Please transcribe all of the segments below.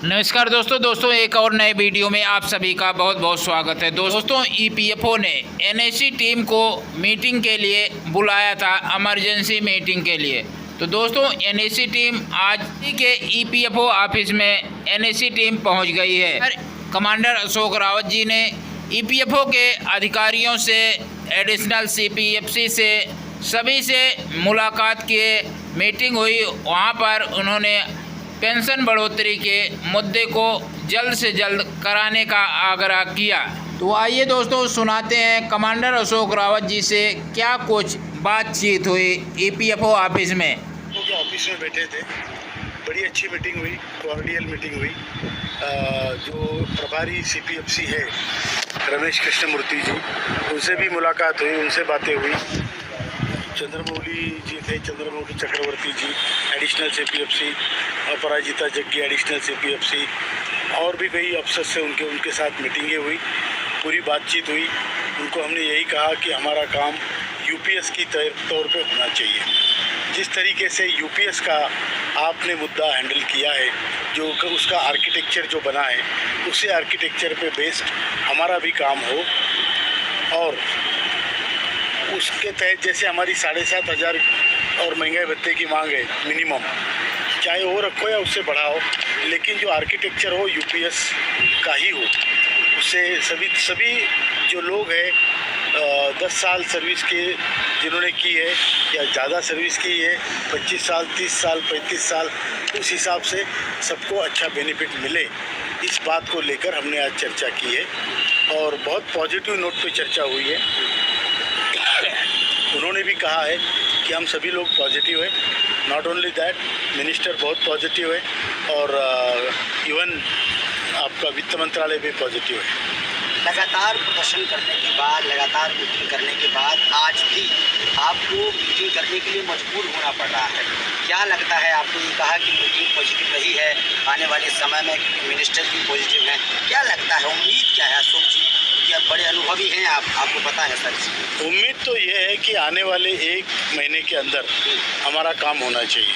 नमस्कार दोस्तों एक और नए वीडियो में आप सभी का बहुत बहुत स्वागत है। दोस्तों ईपीएफओ ने एनएससी टीम को मीटिंग के लिए बुलाया था, इमरजेंसी मीटिंग के लिए। तो दोस्तों एनएससी टीम आज के ईपीएफओ ऑफिस में एनएससी टीम पहुंच गई है। कमांडर अशोक रावत जी ने ईपीएफओ के अधिकारियों से, एडिशनल सीपीएफसी से, सभी से मुलाकात किए, मीटिंग हुई। वहाँ पर उन्होंने पेंशन बढ़ोतरी के मुद्दे को जल्द से जल्द कराने का आग्रह किया। तो आइए दोस्तों सुनाते हैं कमांडर अशोक रावत जी से क्या कुछ बातचीत हुई ईपीएफओ ऑफिस में। ऑफिस में बैठे थे, बड़ी अच्छी मीटिंग हुई, कॉर्डियल मीटिंग हुई। जो प्रभारी सीपीएफसी है रमेश कृष्णमूर्ति जी, उनसे भी मुलाकात हुई, उनसे बातें हुई। चंद्रमौली जी थे, चंद्रमौली चक्रवर्ती जी एडिशनल सीपीएफसी, अपराजिता जग्गी एडिशनल सीपीएफसी, और भी कई अफसर से उनके साथ मीटिंगें हुई, पूरी बातचीत हुई। उनको हमने यही कहा कि हमारा काम यूपीएस की तौर पे होना चाहिए। जिस तरीके से यूपीएस का आपने मुद्दा हैंडल किया है, जो उसका आर्किटेक्चर जो बना है, उसी आर्किटेक्चर पे बेस्ड हमारा भी काम हो, और उसके तहत जैसे हमारी 7,500 और महंगाई भत्ते की मांग है मिनिमम, चाहे वो रखो या उससे बढ़ाओ, लेकिन जो आर्किटेक्चर हो यूपीएस का ही हो। उससे सभी जो लोग हैं 10 साल सर्विस के जिन्होंने की है या ज़्यादा सर्विस की है, 25 साल, 30 साल, 35 साल, उस हिसाब से सबको अच्छा बेनिफिट मिले, इस बात को लेकर हमने आज चर्चा की है और बहुत पॉजिटिव नोट पे चर्चा हुई है। उन्होंने भी कहा है कि हम सभी लोग पॉजिटिव हैं। नॉट ओनली दैट, मिनिस्टर बहुत पॉजिटिव है और इवन आपका वित्त मंत्रालय भी पॉजिटिव है। लगातार प्रदर्शन करने के बाद, लगातार मीटिंग करने के बाद आज भी आपको मीटिंग करने के लिए मजबूर होना पड़ रहा है। क्या लगता है, आपने ये कहा कि मीटिंग पॉजिटिव रही है, आने वाले समय में क्योंकि मिनिस्टर भी पॉजिटिव हैं, क्या लगता है, उम्मीद क्या है अशोक जी? क्या बड़े अनुभवी हैं आपको पता है सर? उम्मीद तो ये है कि आने वाले 1 महीने के अंदर हमारा काम होना चाहिए,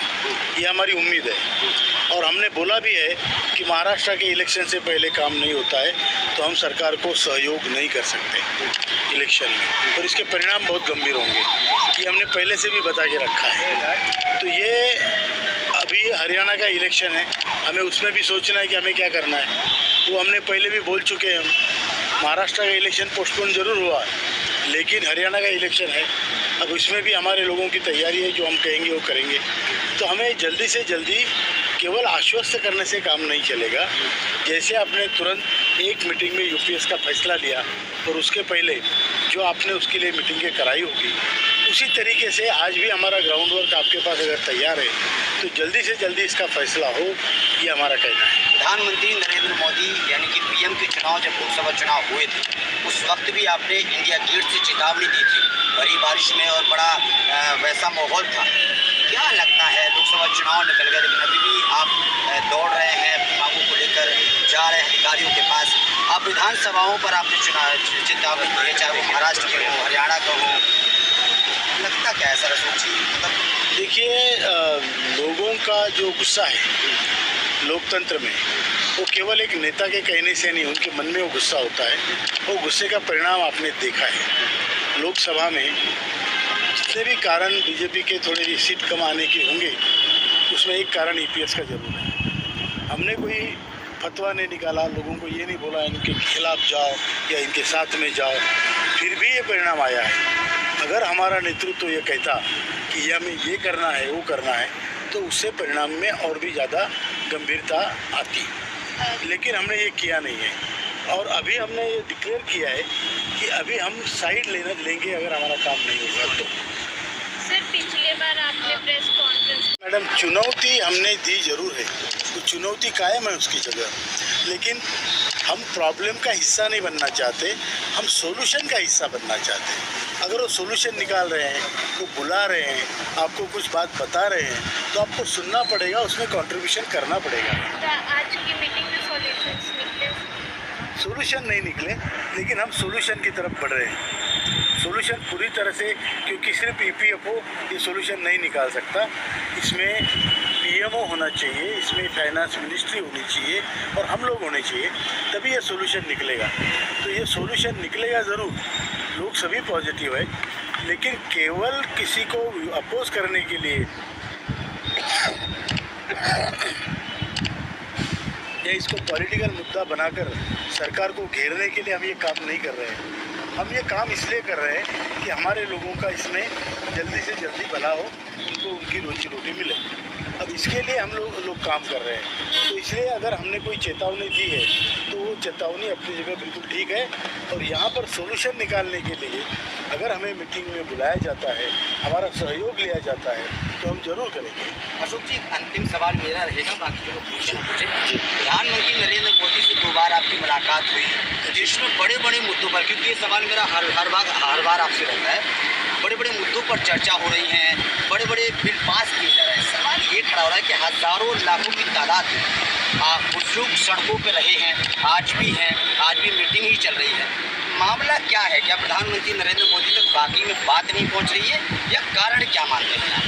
ये हमारी उम्मीद है। और हमने बोला भी है कि महाराष्ट्र के इलेक्शन से पहले काम नहीं होता है तो हम सरकार को सहयोग नहीं कर सकते इलेक्शन में, और इसके परिणाम बहुत गंभीर होंगे, ये हमने पहले से भी बता के रखा है। तो ये अभी हरियाणा का इलेक्शन है, हमें उसमें भी सोचना है कि हमें क्या करना है, वो हमने पहले भी बोल चुके हैं। महाराष्ट्र का इलेक्शन पोस्टपोन जरूर हुआ, लेकिन हरियाणा का इलेक्शन है, अब उसमें भी हमारे लोगों की तैयारी है, जो हम कहेंगे वो करेंगे। तो हमें जल्दी से जल्दी केवल आश्वस्त करने से काम नहीं चलेगा। जैसे आपने तुरंत एक मीटिंग में यूपीएस का फैसला लिया और उसके पहले जो आपने उसके लिए मीटिंगें कराई होगी, उसी तरीके से आज भी हमारा ग्राउंड वर्क आपके पास अगर तैयार है तो जल्दी से जल्दी इसका फैसला हो, ये हमारा कहना है। प्रधानमंत्री नरेंद्र मोदी यानी कि पीएम के चुनाव, जब लोकसभा चुनाव हुए थे, उस वक्त भी आपने इंडिया गेट से चेतावनी दी थी, बड़ी बारिश में, और बड़ा वैसा माहौल था। क्या लगता है, लोकसभा चुनाव निकल गए लेकिन अभी भी आप दौड़ रहे हैं, अपनी मांगों को लेकर जा रहे हैं अधिकारियों के पास। आप विधानसभाओं पर आपने चेतावनी दी है, चाहे वो महाराष्ट्र के हो, हरियाणा का हो, लगता क्या है सर अशोक जी? मतलब देखिए, लोगों का जो गुस्सा है लोकतंत्र में, वो केवल एक नेता के कहने से नहीं, उनके मन में वो गुस्सा होता है। वो गुस्से का परिणाम आपने देखा है लोकसभा में। जितने भी कारण बीजेपी के थोड़ी सीट कम आने के होंगे, उसमें एक कारण ईपीएस का जरूर है। हमने कोई फतवा नहीं निकाला, लोगों को ये नहीं बोला इनके खिलाफ जाओ या इनके साथ में जाओ, फिर भी ये परिणाम आया है। अगर हमारा नेतृत्व ये कहता कि हमें ये करना है, वो करना है, तो उससे परिणाम में और भी ज़्यादा गंभीरता आती, लेकिन हमने ये किया नहीं है। और अभी हमने ये डिक्लेयर किया है कि अभी हम साइड लेंगे अगर हमारा काम नहीं होगा तो। सर, पिछले बार आपने प्रेस कॉन्फ्रेंस, मैडम, चुनौती हमने दी जरूर है, तो चुनौती कायम है उसकी जगह, लेकिन हम प्रॉब्लम का हिस्सा नहीं बनना चाहते, हम सॉल्यूशन का हिस्सा बनना चाहते हैं। अगर वो सॉल्यूशन निकाल रहे हैं, वो बुला रहे हैं, आपको कुछ बात बता रहे हैं, तो आपको सुनना पड़ेगा, उसमें कंट्रीब्यूशन करना पड़ेगा। आज की मीटिंग में सॉल्यूशंस निकले? सॉल्यूशन नहीं निकले, लेकिन हम सॉल्यूशन की तरफ बढ़ रहे हैं। सॉल्यूशन पूरी तरह से, क्योंकि सिर्फ ईपीएफओ ये सॉल्यूशन नहीं निकाल सकता, इसमें पीएमओ होना चाहिए, इसमें फाइनेंस मिनिस्ट्री होनी चाहिए और हम लोग होने चाहिए, तभी ये सोल्यूशन निकलेगा। तो ये सोल्यूशन निकलेगा ज़रूर, लोग सभी पॉजिटिव है, लेकिन केवल किसी को अपोज करने के लिए या इसको पॉलिटिकल मुद्दा बनाकर सरकार को घेरने के लिए हम ये काम नहीं कर रहे हैं। हम ये काम इसलिए कर रहे हैं कि हमारे लोगों का इसमें जल्दी से जल्दी भला हो, उनको उनकी रोजी रोटी मिले। अब इसके लिए हम लोग काम कर रहे हैं। तो इसलिए अगर हमने कोई चेतावनी दी है तो वो चेतावनी अपनी जगह बिल्कुल ठीक है, और यहाँ पर सोल्यूशन निकालने के लिए अगर हमें मीटिंग में बुलाया जाता है, हमारा सहयोग लिया जाता है, तो हम जरूर करेंगे। अशोक जी, अंतिम सवाल मेरा रहेगा, बाकी जो क्वेश्चन पूछे। प्रधानमंत्री नरेंद्र मोदी से 2 बार आपकी मुलाकात हुई, जिसमें बड़े बड़े मुद्दों पर, क्योंकि ये सवाल मेरा हर बार आपसे रहता है, बड़े बड़े मुद्दों पर चर्चा हो रही है, बड़े बड़े बिल पास किए जा रहे हैं। सवाल ये खड़ा हो रहा है कि हज़ारों लाखों की तादाद में कुछ लोग सड़कों पर रहे हैं, आज भी मीटिंग ही चल रही है। मामला क्या है? क्या प्रधानमंत्री नरेंद्र मोदी तक वाकई में बात नहीं पहुंच रही है, या कारण क्या मानते हैं आप?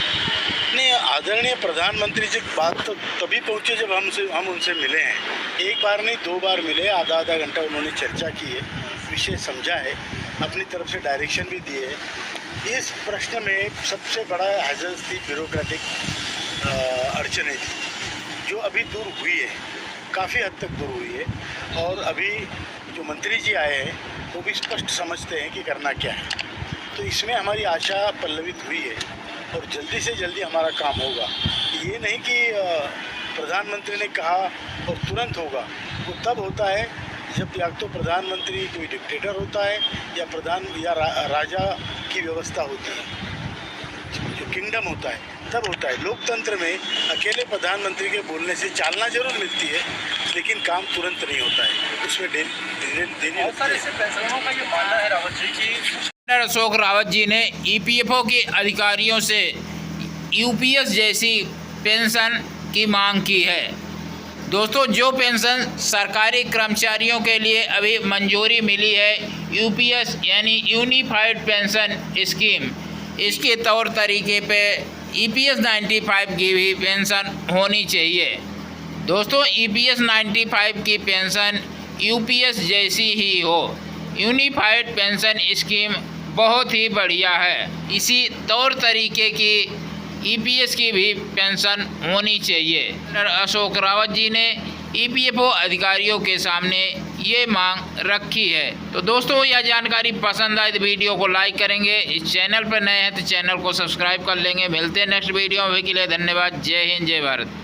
नहीं, आदरणीय प्रधानमंत्री जी बात तो तभी पहुँचे जब हम उनसे मिले हैं। एक बार नहीं, 2 बार मिले, आधा घंटा उन्होंने चर्चा की है, विषय समझा है, अपनी तरफ से डायरेक्शन भी दिए है। इस प्रश्न में सबसे बड़ा हैज़ल्स थी, ब्यूरोक्रेटिक अड़चनें थी, जो अभी दूर हुई है, काफ़ी हद तक दूर हुई है। और अभी जो मंत्री जी आए हैं वो भी स्पष्ट समझते हैं कि करना क्या है। तो इसमें हमारी आशा पल्लवित हुई है और जल्दी से जल्दी हमारा काम होगा। ये नहीं कि प्रधानमंत्री ने कहा और तुरंत होगा, वो तब होता है जब या तो प्रधानमंत्री कोई डिक्टेटर होता है या राजा की व्यवस्था होती है, जो किंगडम होता है, तब होता है। लोकतंत्र में अकेले प्रधानमंत्री के बोलने से चालना जरूर मिलती है, लेकिन काम तुरंत नहीं होता है, उसमें देरी अशोक रावत जी ने ईपीएफओ के अधिकारियों से यूपीएस जैसी पेंशन की मांग की है। दोस्तों, जो पेंशन सरकारी कर्मचारियों के लिए अभी मंजूरी मिली है, यूपीएस यानी यूनिफाइड पेंशन स्कीम, इसके तौर तरीके पे ईपीएस 95 की भी पेंशन होनी चाहिए। दोस्तों, ईपीएस 95 की पेंशन यूपीएस जैसी ही हो। यूनिफाइड पेंशन स्कीम बहुत ही बढ़िया है। इसी तौर तरीके की ईपीएस की भी पेंशन होनी चाहिए। अशोक रावत जी ने ईपीएफओ अधिकारियों के सामने ये मांग रखी है। तो दोस्तों, यह जानकारी पसंद आए तो वीडियो को लाइक करेंगे, इस चैनल पर नए हैं तो चैनल को सब्सक्राइब कर लेंगे। मिलते हैं नेक्स्ट वीडियो में, के लिए धन्यवाद। जय हिंद, जय भारत।